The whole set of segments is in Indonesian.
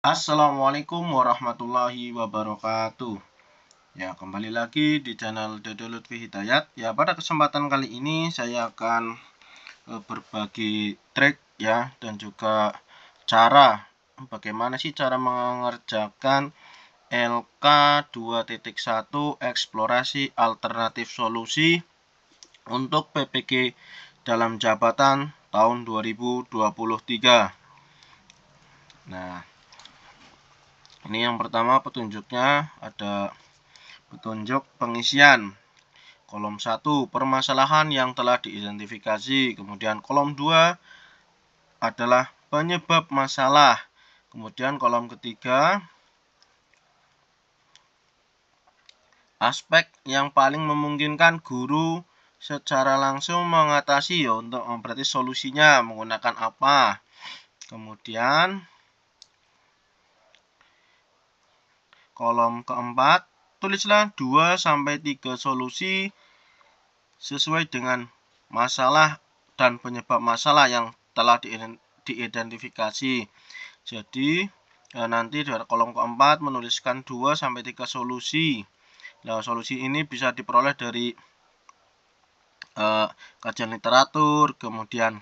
Assalamualaikum warahmatullahi wabarakatuh. Ya, kembali lagi di channel Dodo Lutfi Hidayat. Ya, pada kesempatan kali ini saya akan berbagi trik ya dan juga cara bagaimana sih cara mengerjakan LK 2.1 eksplorasi alternatif solusi untuk PPG dalam jabatan tahun 2023. Nah, ini yang pertama petunjuknya ada petunjuk pengisian. Kolom 1 permasalahan yang telah diidentifikasi. Kemudian kolom 2 adalah penyebab masalah. Kemudian kolom ketiga aspek yang paling memungkinkan guru secara langsung mengatasi ya, untuk berarti solusinya menggunakan apa. Kemudian kolom keempat, tulislah 2-3 solusi sesuai dengan masalah dan penyebab masalah yang telah diidentifikasi. Jadi nanti di kolom keempat menuliskan 2-3 solusi. Nah, solusi ini bisa diperoleh dari kajian literatur, kemudian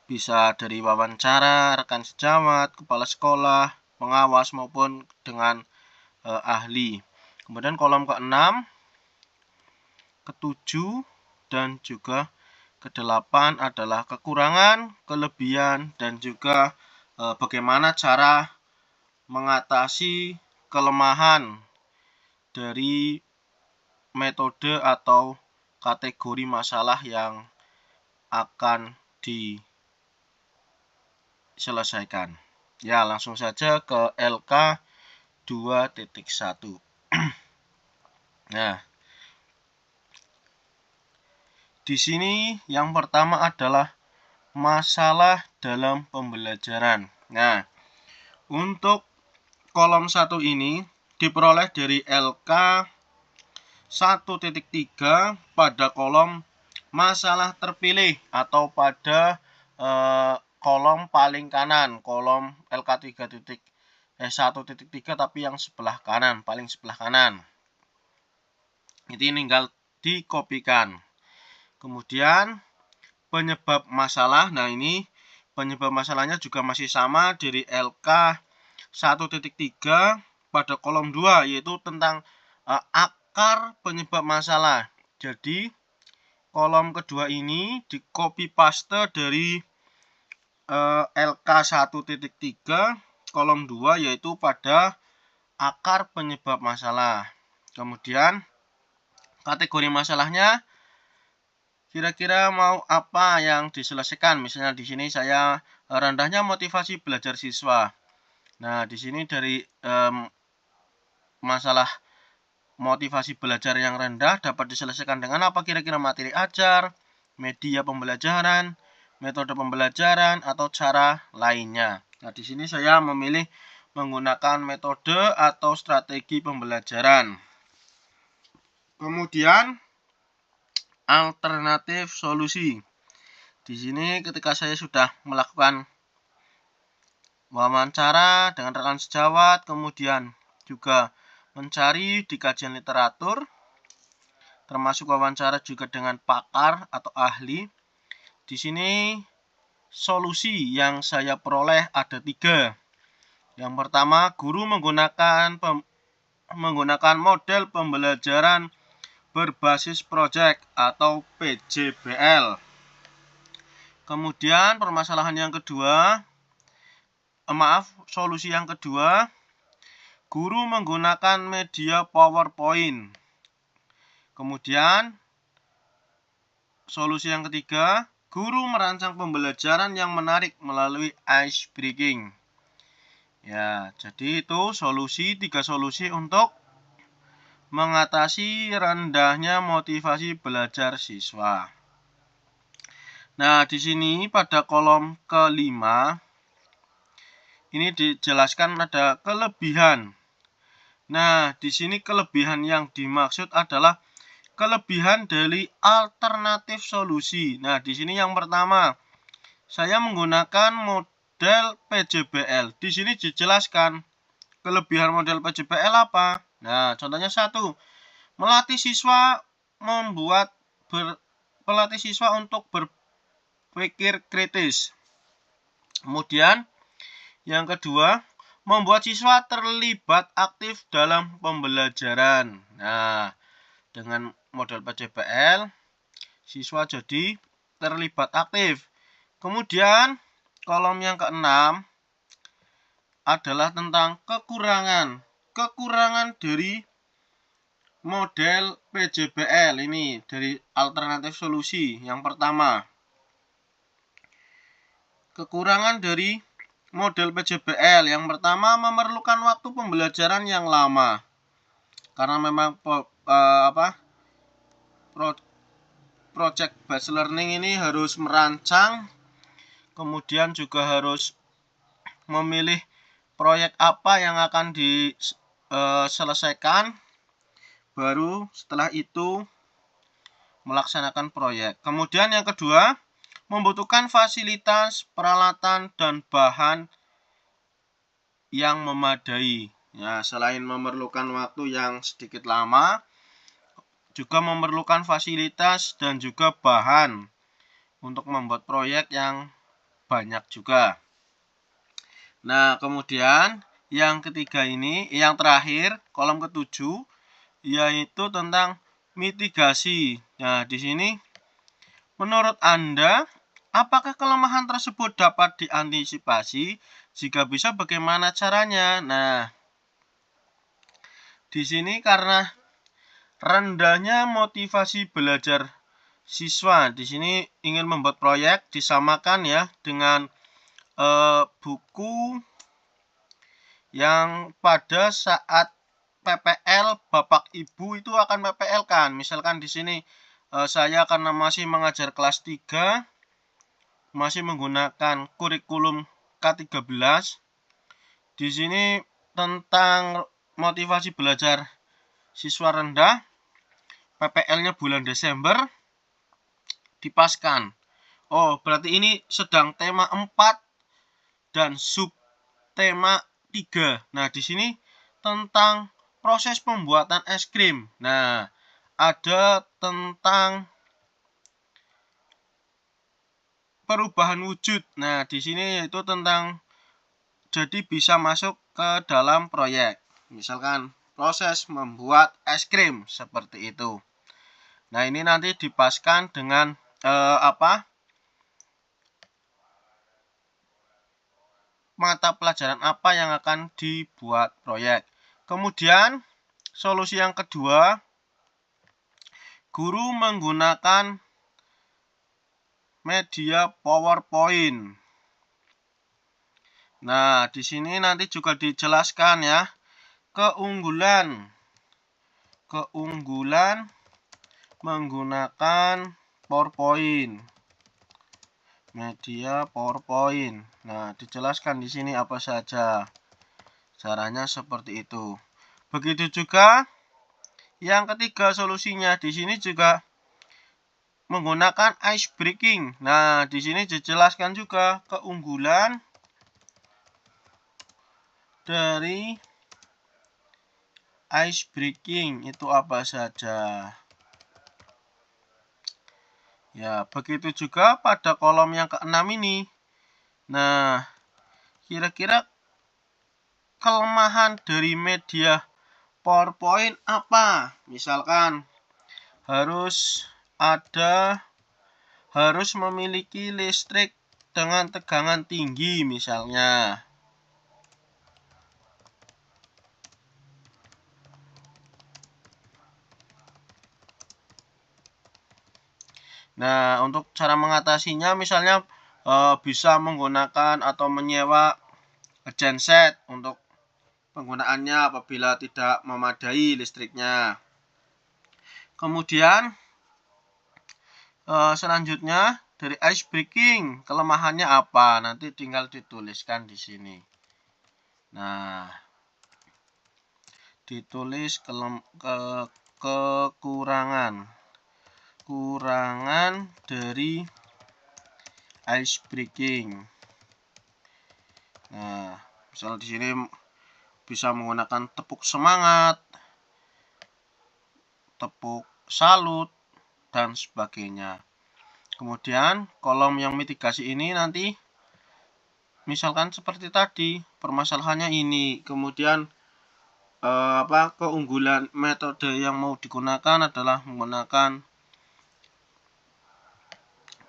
bisa dari wawancara rekan sejawat, kepala sekolah, pengawas maupun dengan ahli. Kemudian kolom ke-6, ke-7 dan juga ke-8 adalah kekurangan, kelebihan dan juga bagaimana cara mengatasi kelemahan dari metode atau kategori masalah yang akan diselesaikan. Ya, langsung saja ke LK 2.1. Nah, di sini yang pertama adalah masalah dalam pembelajaran. Nah, untuk kolom 1 ini diperoleh dari LK 1.3 pada kolom masalah terpilih atau pada kolom paling kanan, kolom LK 1.3 tapi yang sebelah kanan, paling sebelah kanan. Ini tinggal dikopikan. Kemudian penyebab masalah. Nah, ini penyebab masalahnya juga masih sama dari LK 1.3 pada kolom 2, yaitu tentang akar penyebab masalah. Jadi kolom kedua ini di copy paste dari LK 1.3 kolom 2, yaitu pada akar penyebab masalah. Kemudian kategori masalahnya kira-kira mau apa yang diselesaikan. Misalnya di sini saya rendahnya motivasi belajar siswa. Nah, di sini dari masalah motivasi belajar yang rendah dapat diselesaikan dengan apa kira-kira? Materi ajar, media pembelajaran, metode pembelajaran, atau cara lainnya. Nah, di sini saya memilih menggunakan metode atau strategi pembelajaran. Kemudian alternatif solusi. Di sini ketika saya sudah melakukan wawancara dengan rekan sejawat, kemudian juga mencari di kajian literatur, termasuk wawancara juga dengan pakar atau ahli. Di sini solusi yang saya peroleh ada 3. Yang pertama, guru menggunakan model pembelajaran berbasis project atau PJBL. Kemudian permasalahan yang kedua, solusi yang kedua, guru menggunakan media PowerPoint. Kemudian solusi yang ketiga, guru merancang pembelajaran yang menarik melalui ice breaking. Ya, jadi itu 3 solusi untuk mengatasi rendahnya motivasi belajar siswa. Nah, di sini pada kolom ke-5 ini dijelaskan ada kelebihan. Nah, di sini kelebihan yang dimaksud adalah kelebihan dari alternatif solusi. Nah, di sini yang pertama, saya menggunakan model PJBL. Di sini dijelaskan kelebihan model PJBL apa? Nah, contohnya 1, melatih siswa untuk berpikir kritis. Kemudian yang kedua, membuat siswa terlibat aktif dalam pembelajaran. Nah, dengan model PJBL, siswa jadi terlibat aktif. Kemudian kolom yang keenam adalah tentang kekurangan. Kekurangan dari model PJBL ini dari alternatif solusi. Yang pertama, kekurangan dari model PJBL yang pertama memerlukan waktu pembelajaran yang lama. Karena memang project based learning ini harus merancang, kemudian juga harus memilih proyek apa yang akan diselesaikan, baru setelah itu melaksanakan proyek. Kemudian yang kedua, membutuhkan fasilitas, peralatan, dan bahan yang memadai. Ya, selain memerlukan waktu yang sedikit lama, juga memerlukan fasilitas dan juga bahan untuk membuat proyek yang banyak juga. Nah, kemudian yang ketiga ini, yang terakhir, kolom ke-7, yaitu tentang mitigasi. Nah, di sini menurut Anda, apakah kelemahan tersebut dapat diantisipasi? Jika bisa, bagaimana caranya? Nah, di sini karena rendahnya motivasi belajar siswa, di sini ingin membuat proyek disamakan ya dengan buku yang pada saat PPL Bapak Ibu itu akan PPL kan. Misalkan di sini saya karena masih mengajar kelas 3, masih menggunakan kurikulum K13. Di sini tentang motivasi belajar siswa rendah, PPL-nya bulan Desember dipaskan. Oh, berarti ini sedang tema 4 dan sub tema 3. Nah, di sini tentang proses pembuatan es krim. Nah, ada tentang perubahan wujud. Nah, di sini yaitu tentang jadi bisa masuk ke dalam proyek. Misalkan proses membuat es krim seperti itu. Nah, ini nanti dipaskan dengan mata pelajaran apa yang akan dibuat proyek. Kemudian solusi yang kedua, guru menggunakan media PowerPoint. Nah, di sini nanti juga dijelaskan ya keunggulan menggunakan PowerPoint. Media PowerPoint. Nah, dijelaskan di sini apa saja. Caranya seperti itu. Begitu juga yang ketiga solusinya, di sini juga menggunakan ice breaking. Nah, di sini dijelaskan juga keunggulan dari ice breaking itu apa saja. Ya, begitu juga pada kolom yang ke-6 ini. Nah, kira-kira kelemahan dari media PowerPoint apa? Misalkan harus memiliki listrik dengan tegangan tinggi misalnya. Nah, untuk cara mengatasinya misalnya bisa menggunakan atau menyewa genset untuk penggunaannya apabila tidak memadai listriknya. Kemudian selanjutnya dari ice breaking, kelemahannya apa? Nanti tinggal dituliskan di sini. Nah, ditulis kekurangan dari ice breaking. Nah, misal di sini bisa menggunakan tepuk semangat, tepuk salut, dan sebagainya. Kemudian kolom yang mitigasi ini nanti misalkan seperti tadi permasalahannya ini, kemudian keunggulan metode yang mau digunakan adalah menggunakan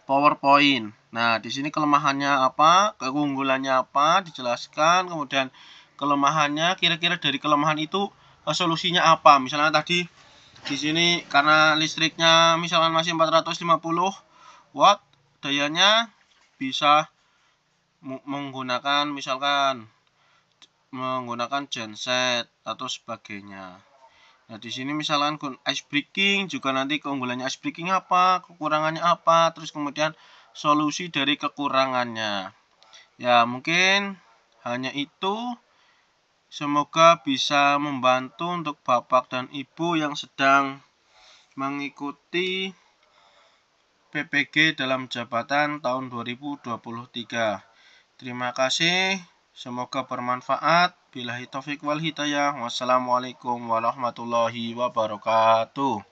PowerPoint. Nah, di sini kelemahannya apa, keunggulannya apa, dijelaskan. Kemudian kelemahannya, kira-kira dari kelemahan itu solusinya apa. Misalnya tadi di sini karena listriknya misalkan masih 450 watt, dayanya bisa menggunakan genset atau sebagainya. Nah, di sini misalkan ice breaking juga nanti keunggulannya ice breaking apa, kekurangannya apa, terus kemudian solusi dari kekurangannya. Ya, mungkin hanya itu. Semoga bisa membantu untuk Bapak dan Ibu yang sedang mengikuti PPG dalam jabatan tahun 2023. Terima kasih. Semoga bermanfaat. Billahi taufik wal hidayah. Wassalamualaikum warahmatullahi wabarakatuh.